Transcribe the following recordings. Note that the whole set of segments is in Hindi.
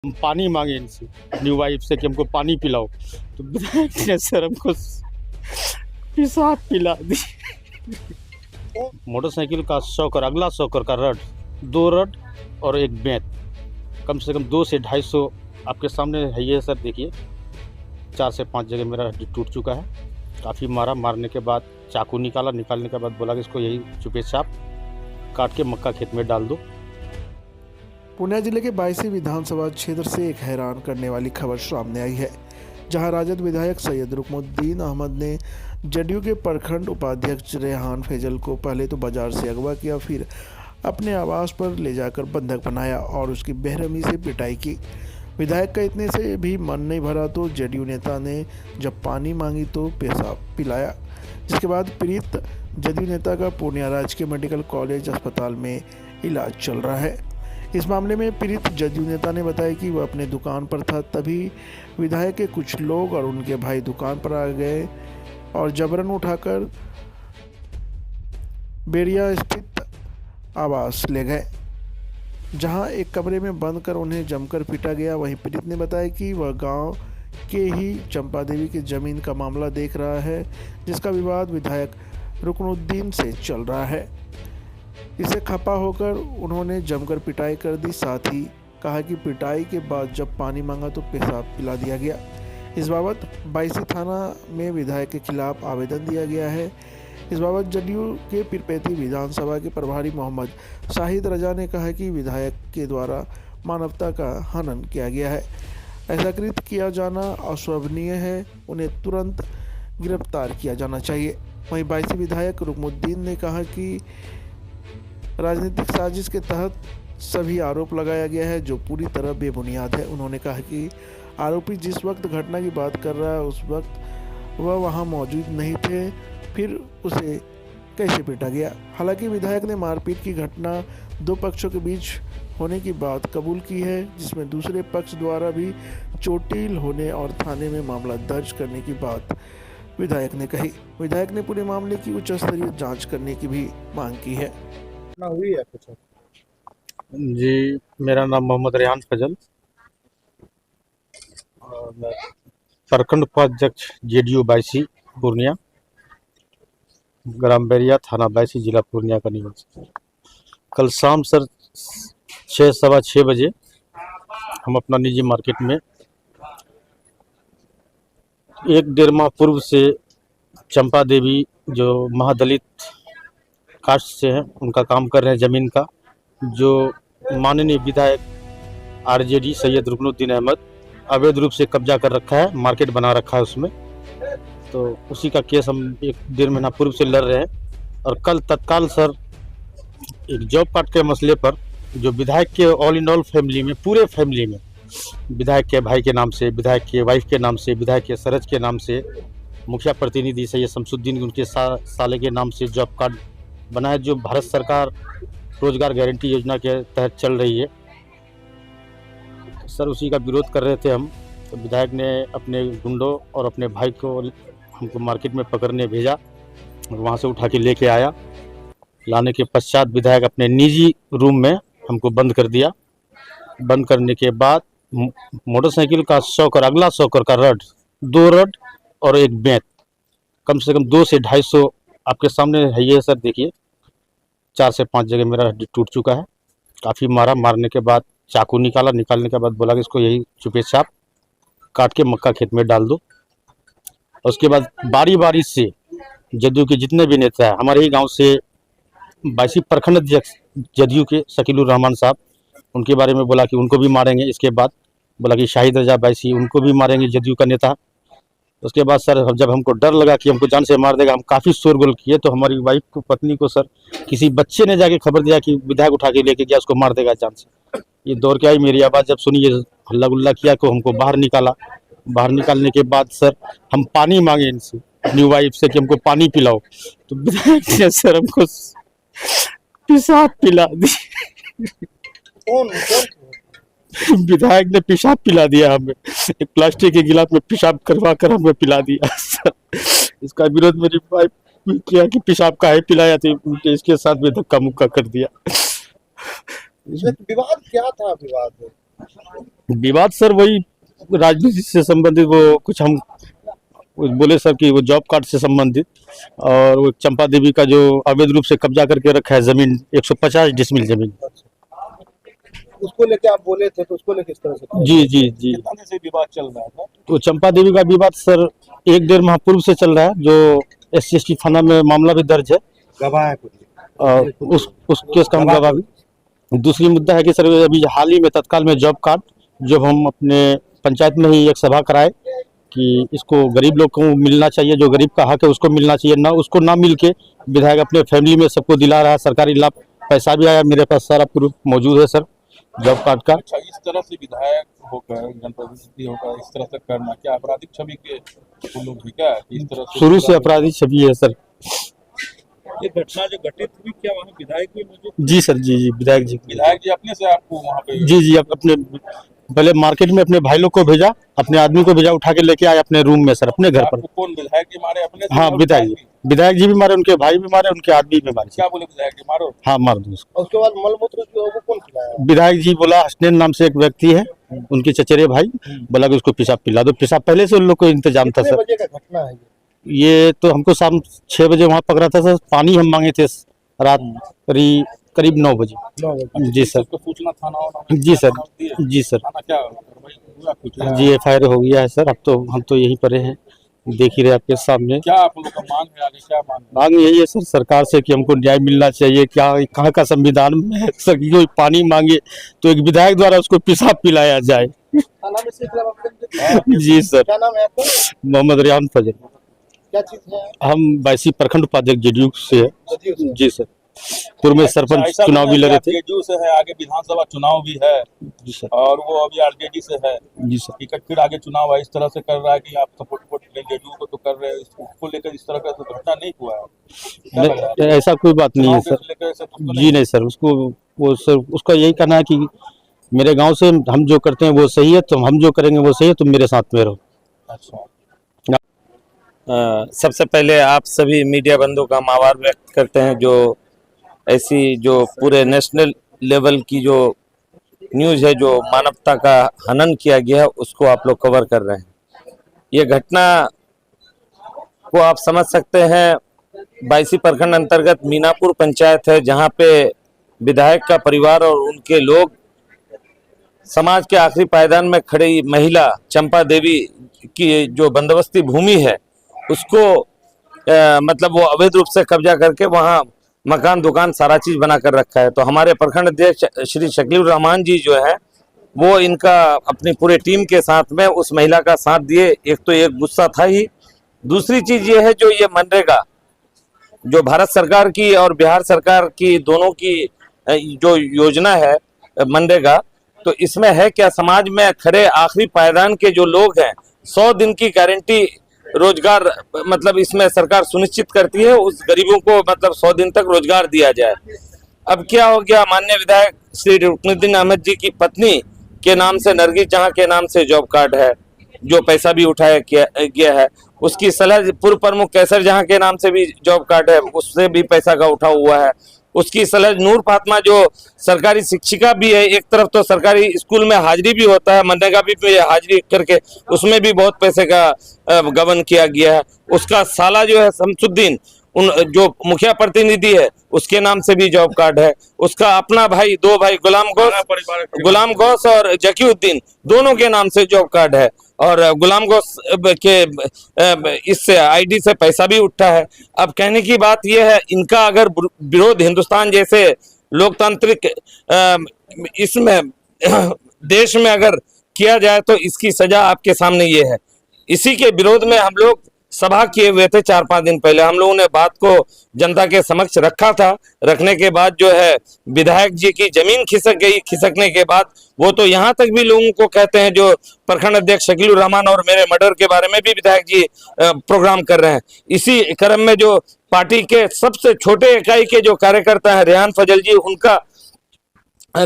हम पानी मांगे इनसे, अपनी वाइफ से कि हमको पानी पिलाओ, तो विधायक ने सर हमको पेशाब पिला दी। मोटरसाइकिल का शॉकर, अगला शॉकर का रड, 2 रड और एक बेंत, कम से कम 2 से 250 आपके सामने है ये सर, देखिए 4 से 5 जगह मेरा हड्डी टूट चुका है। काफ़ी मारा, मारने के बाद चाकू निकाला, निकालने के बाद बोला कि इसको यही चुपचाप काट के मक्का खेत में डाल दो। पूर्णिया जिले के बायसी विधानसभा क्षेत्र से एक हैरान करने वाली खबर सामने आई है, जहां राजद विधायक सैयद रुकनुद्दीन अहमद ने जदयू के प्रखंड उपाध्यक्ष रेहान फैजल को पहले तो बाजार से अगवा किया, फिर अपने आवास पर ले जाकर बंधक बनाया और उसकी बेरहमी से पिटाई की। विधायक का इतने से भी मन नहीं भरा तो जदयू नेता ने जब पानी मांगी तो पेशाब पिलाया, जिसके बाद पीड़ित जदयू नेता का पूर्णिया राजकीय मेडिकल कॉलेज अस्पताल में इलाज चल रहा है। इस मामले में पीड़ित जदयू नेता ने बताया कि वह अपने दुकान पर था, तभी विधायक के कुछ लोग और उनके भाई दुकान पर आ गए और जबरन उठाकर बेरिया स्थित आवास ले गए, जहां एक कमरे में बंद कर उन्हें जमकर पीटा गया। वहीं पीड़ित ने बताया कि वह गांव के ही चंपा देवी की जमीन का मामला देख रहा है, जिसका विवाद विधायक रुकनुद्दीन से चल रहा है। इसे खपा होकर उन्होंने जमकर पिटाई कर दी। साथ ही कहा कि पिटाई के बाद जब पानी मांगा तो पेशाब पिला दिया गया। इस बाबत बायसी थाना में विधायक के खिलाफ आवेदन दिया गया है। इस बाबत जदयू के पीरपैंती विधानसभा के प्रभारी मोहम्मद शाहिद रजा ने कहा कि विधायक के द्वारा मानवता का हनन किया गया है। ऐसा कृत्य किया जाना अशोभनीय है, उन्हें तुरंत गिरफ्तार किया जाना चाहिए। वहीं बायसी विधायक रुकनुद्दीन ने कहा कि राजनीतिक साजिश के तहत सभी आरोप लगाया गया है, जो पूरी तरह बेबुनियाद है। उन्होंने कहा कि आरोपी जिस वक्त घटना की बात कर रहा है उस वक्त वह वहां मौजूद नहीं थे, फिर उसे कैसे पीटा गया। हालांकि विधायक ने मारपीट की घटना 2 पक्षों के बीच होने की बात कबूल की है, जिसमें दूसरे पक्ष द्वारा भी चोटिल होने और थाने में मामला दर्ज करने की बात विधायक ने कही। विधायक ने पूरे मामले की उच्च स्तरीय जांच करने की भी मांग की है। हुई है कुछ? जी, मेरा नाम मोहम्मद रेहान फैजल और मैं प्रखंड उपाध्यक्ष जदयू बायसी पूर्णिया, ग्राम बैरिया, थाना बायसी, जिला पूर्णिया का निवासी। कल शाम सर 6 सवा 6 बजे हम अपना निजी मार्केट में 1-1.5 माह पूर्व से चंपा देवी जो महादलित कास्ट से हैं, उनका काम कर रहे हैं ज़मीन का, जो माननीय विधायक आरजेडी सैयद रुकनुद्दीन अहमद अवैध रूप से कब्जा कर रखा है, मार्केट बना रखा है उसमें। तो उसी का केस हम 1-1.5 महीना पूर्व से लड़ रहे हैं और कल तत्काल सर एक जॉब कार्ड के मसले पर जो विधायक के ऑल इन ऑल फैमिली में, पूरे फैमिली में, विधायक के भाई के नाम से, विधायक के वाइफ के नाम से, विधायक के सरज के नाम से, मुखिया प्रतिनिधि सैयद शमसुद्दीन उनके साले के नाम से जॉब कार्ड बना है, जो भारत सरकार रोजगार गारंटी योजना के तहत चल रही है। सर उसी का विरोध कर रहे थे हम, तो विधायक ने अपने गुंडों और अपने भाई को हमको मार्केट में पकड़ने भेजा और वहाँ से उठा के लेके आया। लाने के पश्चात विधायक अपने निजी रूम में हमको बंद कर दिया। बंद करने के बाद मोटरसाइकिल का शॉकर, अगला शॉकर का रड, 2 रड और एक बेंत, कम से कम 2 से 250 आपके सामने है ये सर, देखिए 4 से 5 जगह मेरा हड्डी टूट चुका है। काफ़ी मारा, मारने के बाद चाकू निकाला, निकालने के बाद बोला कि इसको यही चुपचाप काट के मक्का खेत में डाल दो। उसके बाद बारी बारी से जदयू के जितने भी नेता हैं, हमारे ही गांव से बायसी प्रखंड अध्यक्ष जदयू के शकीलुर रहमान साहब, उनके बारे में बोला कि उनको भी मारेंगे। इसके बाद बोला कि शाहिद रजा बायसी, उनको भी मारेंगे, जदयू का नेता। उसके बाद सर जब हमको डर लगा कि हमको जान से मार देगा, हम काफ़ी शोरगुल किए, तो हमारी वाइफ को, पत्नी को सर किसी बच्चे ने जाके खबर दिया कि विधायक उठा के लेके गया, उसको मार देगा जान से। ये दौड़ के आई, मेरी आवाज़ जब सुनी, ये हल्ला गुल्ला किया, तो हमको बाहर निकाला। बाहर निकालने के बाद सर हम पानी मांगे इनसे, अपनी वाइफ से कि हमको पानी पिलाओ, तो विधायक ने सर हमको पेशाब पिला दी। कौन? विधायक ने पेशाब पिला दिया हमें, एक प्लास्टिक के गिलास में पेशाब करवा कर हमें पिला दिया सर। इसका विरोध मेरी वाइफ ने किया कि पेशाब काहे पिलाया, तो इसके साथ में धक्का मुक्का कर दिया। विवाद क्या था? विवाद विवाद सर वही राजनीति से संबंधित, वो कुछ हम बोले सर कि वो जॉब कार्ड से संबंधित, और वो चंपा देवी का जो अवैध रूप से कब्जा करके रखा है जमीन, 150 डिसमिल जमीन। उसको लेके आप बोले थे, तो उसको लेके इस तरह से जी जी जी। कितना दिन से विवाद चल रहा था? तो चंपा देवी का विवाद सर 1-1.5 माह पूर्व से चल रहा है, जो SC/ST थाना में मामला भी दर्ज है, गवाह है कुछ? और उस केस का हम गवाह भी। दूसरी मुद्दा है कि सर अभी हाल ही में तत्काल में जॉब कार्ड, जब हम अपने पंचायत में ही एक सभा कराए कि इसको गरीब लोग को मिलना चाहिए, जो गरीब का हक है उसको मिलना चाहिए, ना उसको ना मिल के विधायक अपने फैमिली में सबको दिला रहा है सरकारी लाभ। पैसा भी आया, मेरे पास सारा प्रूफ मौजूद है सर जॉब कार्ड का। अच्छा, इस तरह से विधायक होकर, जनप्रतिनिधि होकर इस तरह से करना क्या आपराधिक छवि के वो लोग भी क्या इस तरह से? शुरू से अपराधी छवि है सर। ये घटना जो घटित हुई, क्या वहाँ विधायक भी मौजूद? जी सर, जी जी, विधायक जी अपने से आपको वहाँ पे? जी जी, अपने पहले मार्केट में अपने भाई लोग को भेजा, अपने आदमी को भेजा, उठा के लेके आए अपने रूम में सर, अपने घर पर। आपको कौन विधायक जी मारे? अपने से? हाँ, और विधायक जी भी मारे, उनके भाई भी मारे, उनके आदमी भी मारे। क्या बोले विधायक जी मारो? हाँ, मार दो उसको। और उसके बाद मलमूत्र जो है वो कौन खिलाया? विधायक जी बोला, हसनैन नाम से एक व्यक्ति है, उनके चचेरे भाई, बोला कि उसको पेशाब पिला दो। पेशाब पहले से उन लोग को इंतजाम था कितने सर। बजे का घटना है ये तो हमको शाम 6 बजे वहाँ पकड़ा था सर। पानी हम मांगे थे रात करीब 9 बजे। 9 बजे? जी सर। उसको सूचना थाना? जी सर, जी सर। थाना क्या कार्रवाई हुआ कुछ? जी, FIR हो गया है सर। अब तो हम तो यहीं पर हैं, देख ही रहे आपके सामने। क्या आप लोग का मांग है, आगे क्या मांग है? मांग यही है सर सरकार से कि हमको न्याय मिलना चाहिए। क्या कहाँ का संविधान में है सर कि कोई पानी मांगे तो एक विधायक द्वारा उसको पेशाब पिलाया जाए? थाना में से इतना आपका- जी सर। क्या नाम है आपका? मोहम्मद रियान फजल। क्या चीज है? हम 22 प्रखंड उपाध्यक्ष JDU से है। जदयू से? जी सर। पूर्व में सरपंच ऐसा चुनाव भी नहीं है लड़े कि थे। आप JDU से है, आगे विधानसभा चुनाव भी है, जी सर। और वो अभी RJD से है। जी सर। टिकट फिर आगे चुनाव है, इस तरह से कर रहा है कि आप सपोर्ट JDU को तो कर रहे हैं, इसको लेकर इस तरह का तो घटना नहीं हुआ है। क्या लग रहा है? नहीं, ऐसा कोई बात नहीं है चुनाव सर। को लेकर ऐसा कुछ तो जी नहीं सर, उसको वो सर उसका यही कहना है कि मेरे गांव से हम जो करते हैं वो सही है, तो हम जो करेंगे वो सही है, तुम मेरे साथ में रहो। अच्छा, सबसे पहले आप सभी मीडिया बंधुओं का हम आभार व्यक्त करते हैं, जो ऐसी जो पूरे नेशनल लेवल की जो न्यूज़ है, जो मानवता का हनन किया गया है, उसको आप लोग कवर कर रहे हैं। ये घटना को आप समझ सकते हैं, 22 प्रखंड अंतर्गत मीनापुर पंचायत है, जहां पे विधायक का परिवार और उनके लोग समाज के आखिरी पायदान में खड़ी महिला चंपा देवी की जो बंदोबस्ती भूमि है उसको मतलब वो अवैध रूप से कब्जा करके वहाँ मकान दुकान सारा चीज बना कर रखा है। तो हमारे प्रखंड अध्यक्ष श्री शकीलुर रहमान जी जो है वो इनका अपनी पूरे टीम के साथ में उस महिला का साथ दिए। एक तो एक गुस्सा था ही, दूसरी चीज ये है जो ये मनरेगा जो भारत सरकार की और बिहार सरकार की दोनों की जो योजना है मनरेगा, तो इसमें है क्या, समाज में खड़े आखिरी पायदान के जो लोग हैं 100 दिन की गारंटी रोजगार मतलब इसमें सरकार सुनिश्चित करती है, उस गरीबों को मतलब 100 दिन तक रोजगार दिया जाए। अब क्या हो गया, माननीय विधायक श्री रुकनुद्दीन अहमद जी की पत्नी के नाम से नरगिस जहां के नाम से जॉब कार्ड है, जो पैसा भी उठाया गया है, उसकी सलाह पूर्व प्रमुख कैसर जहां के नाम से भी जॉब कार्ड है, उससे भी पैसा का उठा हुआ है। उसकी सलाह नूर फातिमा जो सरकारी शिक्षिका भी है, एक तरफ तो सरकारी स्कूल में हाजिरी भी होता है, मनरेगा भी हाजिरी करके उसमें भी बहुत पैसे का गबन किया गया है। उसका साला जो है शमसुद्दीन, उन जो मुखिया प्रतिनिधि है उसके नाम से भी जॉब कार्ड है। उसका अपना भाई, 2 भाई गुलाम गौस और जकीउद्दीन दोनों के नाम से जॉब कार्ड है, और गुलाम गौस के इससे ID से पैसा भी उठा है। अब कहने की बात यह है, इनका अगर विरोध हिंदुस्तान जैसे लोकतांत्रिक इसमें देश में अगर किया जाए तो इसकी सजा आपके सामने ये है। इसी के विरोध में हम लोग सभा किए हुए थे 4-5 दिन पहले। हम लोगों ने बात को जनता के समक्ष रखा था। रखने के बाद जो है विधायक जी की जमीन खिसक गई। खिसकने के बाद वो तो यहाँ तक भी लोगों को कहते हैं, जो प्रखंड अध्यक्ष शकीलुर रहमान और मेरे मर्डर के बारे में भी विधायक जी प्रोग्राम कर रहे हैं। इसी क्रम में जो पार्टी के सबसे छोटे इकाई के जो कार्यकर्ता है रेहान फजल जी, उनका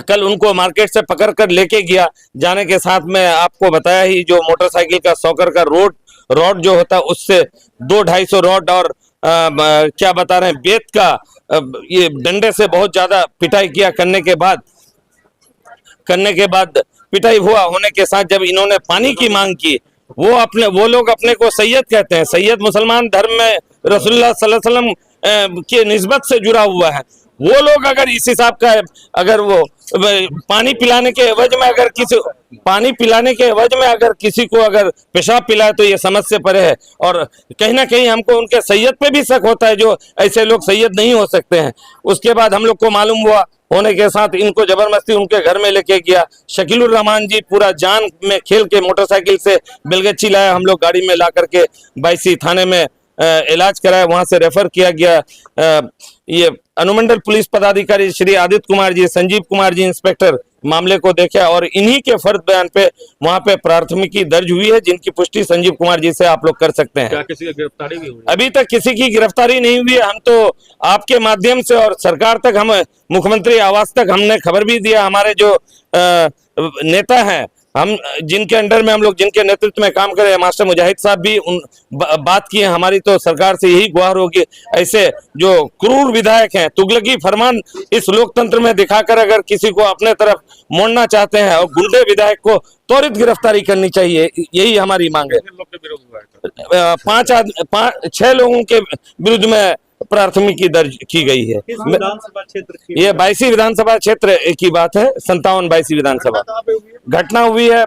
कल उनको मार्केट से पकड़ कर लेके गया। जाने के साथ में आपको बताया ही, जो मोटरसाइकिल का सॉकर का रॉड जो होता है उससे 200-250 रॉड और क्या बता रहे हैं बेत का ये डंडे से बहुत ज्यादा पिटाई किया। करने के बाद पिटाई हुआ होने के साथ जब इन्होंने पानी की मांग की, वो लोग अपने को सैयद कहते हैं। सैयद मुसलमान धर्म में रसूलुल्लाह सल्लल्लाहु अलैहि वसल्लम के निस्बत से जुड़ा हुआ है। वो लोग अगर इस हिसाब का, अगर वो पानी पिलाने के एवज में अगर किसी को अगर पेशाब पिलाए तो ये समझ से परे है। और कहीं ना कहीं हमको उनके सैयद पे भी शक होता है, जो ऐसे लोग सैयद नहीं हो सकते हैं। उसके बाद हम लोग को मालूम हुआ होने के साथ इनको जबरदस्ती उनके घर में लेके गया। शकीलुर रहमान जी पूरा जान में खेल के मोटरसाइकिल से बेलगच्छी लाया, हम लोग गाड़ी में ला करके बायसी थाने में इलाज कराया, वहां से रेफर किया गया। ये अनुमंडल पुलिस पदाधिकारी श्री आदित्य कुमार जी, संजीव कुमार जी इंस्पेक्टर मामले को देखा और इन्हीं के फर्द बयान पे वहां पे प्राथमिकी दर्ज हुई है, जिनकी पुष्टि संजीव कुमार जी से आप लोग कर सकते हैं। क्या किसी की गिरफ्तारी भी हुई? अभी तक किसी की गिरफ्तारी नहीं हुई है। हम तो आपके माध्यम से और सरकार तक, हम मुख्यमंत्री आवास तक हमने खबर भी दिया। हमारे जो नेता हैं, हम जिनके अंडर में हम लोग जिनके नेतृत्व में काम करें, मास्टर मुजाहिद साहब भी बात की है। हमारी तो सरकार से यही गुहार होगी, ऐसे जो क्रूर विधायक हैं, तुगलकी फरमान इस लोकतंत्र में दिखाकर अगर किसी को अपने तरफ मोड़ना चाहते हैं और गुंडे विधायक को त्वरित गिरफ्तारी करनी चाहिए, यही हमारी मांग है। 6 लोगों के विरुद्ध में प्राथमिकी दर्ज की गई है। विधानसभा क्षेत्र की ये 22 विधानसभा क्षेत्र की बात है, 57 22 विधानसभा घटना हुई है।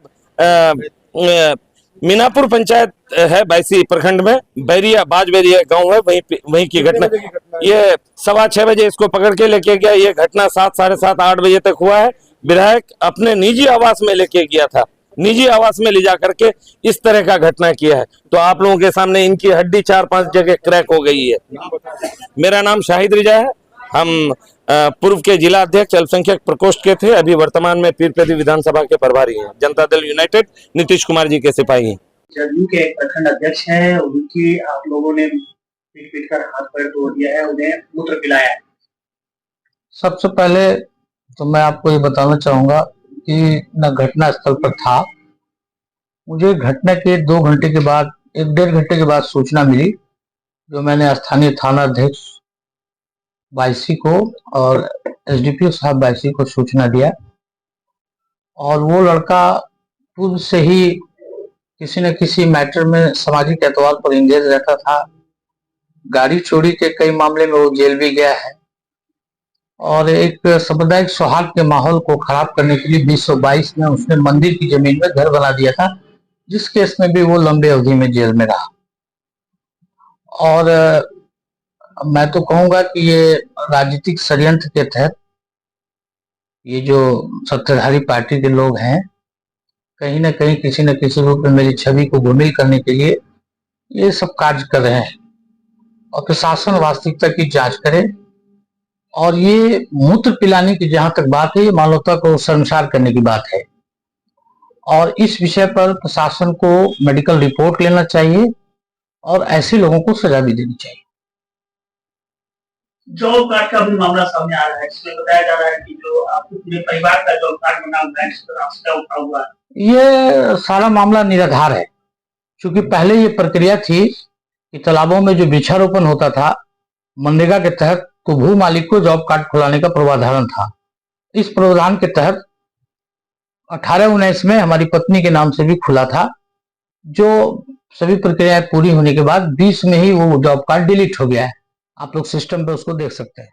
मीनापुर पंचायत है 22 प्रखंड में, बैरिया बाजबेरिया गांव है, वहीं की घटना। ये 6:15 बजे इसको पकड़ के लेके गया। ये घटना 7 साढ़े 7 8 बजे तक हुआ है। विधायक अपने निजी आवास में लेके गया था, निजी आवास में ले जा करके इस तरह का घटना किया है। तो आप लोगों के सामने इनकी हड्डी 4-5 जगह क्रैक हो गई है। मेरा नाम शाहिद रिजा है। हम पूर्व के जिला अध्यक्ष अल्पसंख्यक प्रकोष्ठ के थे, अभी वर्तमान में पीरपैंती विधानसभा के प्रभारी हैं। जनता दल यूनाइटेड नीतीश कुमार जी के सिपाही हैं। जदयू के प्रखंड अध्यक्ष हैं, उनकी आप लोगों ने पीट कर हाथ पैर तोड़ दिया है, उन्हें मूत्र पिलाया है। सबसे पहले तो मैं आपको ये बताना चाहूंगा कि न घटना स्थल पर था। मुझे घटना के 2 घंटे के बाद, 1-1.5 घंटे के बाद सूचना मिली, जो मैंने स्थानीय थाना अध्यक्ष बायसी को और एसडीपीओ साहब बायसी को सूचना दिया। और वो लड़का पूर्व से ही किसी न किसी मैटर में सामाजिक एतवार पर इंगेज रहता था। गाड़ी चोरी के कई मामले में वो जेल भी गया है। और एक सामुदायिक सौहार्द के माहौल को खराब करने के लिए 2022 में उसने मंदिर की जमीन में घर बना दिया था, जिस केस में भी वो लंबे अवधि में जेल में रहा। और मैं तो कहूंगा कि ये राजनीतिक षड्यंत्र के तहत ये जो सत्ताधारी पार्टी के लोग हैं, कहीं ना कहीं किसी न किसी रूप में मेरी छवि को गोमिल करने के लिए ये सब कार्य कर रहे हैं। और प्रशासन वास्तविकता की जांच करे। और ये मूत्र पिलाने की जहां तक बात है, ये मानवता को शर्मसार करने की बात है। और इस विषय पर प्रशासन को मेडिकल रिपोर्ट लेना चाहिए और ऐसे लोगों को सजा भी देनी चाहिए। जॉब कार्ड का भी मामला सामने आ रहा है, इसमें बताया जा रहा है कि जो आपके पूरे परिवार का जॉब कार्ड बना हुआ है, इस पर रास्ता उठा हुआ है। ये सारा मामला निराधार है, क्योंकि पहले ये प्रक्रिया थी कि तालाबों में जो वृक्षारोपण होता था मनरेगा के तहत, तो भू मालिक को जॉब कार्ड खुलाने का प्रावधान था। इस प्रावधान के तहत 18-19 में हमारी पत्नी के नाम से भी खुला था, जो सभी प्रक्रियाएं पूरी होने के बाद 20 में ही वो जॉब कार्ड डिलीट हो गया है। आप लोग सिस्टम पे उसको देख सकते हैं।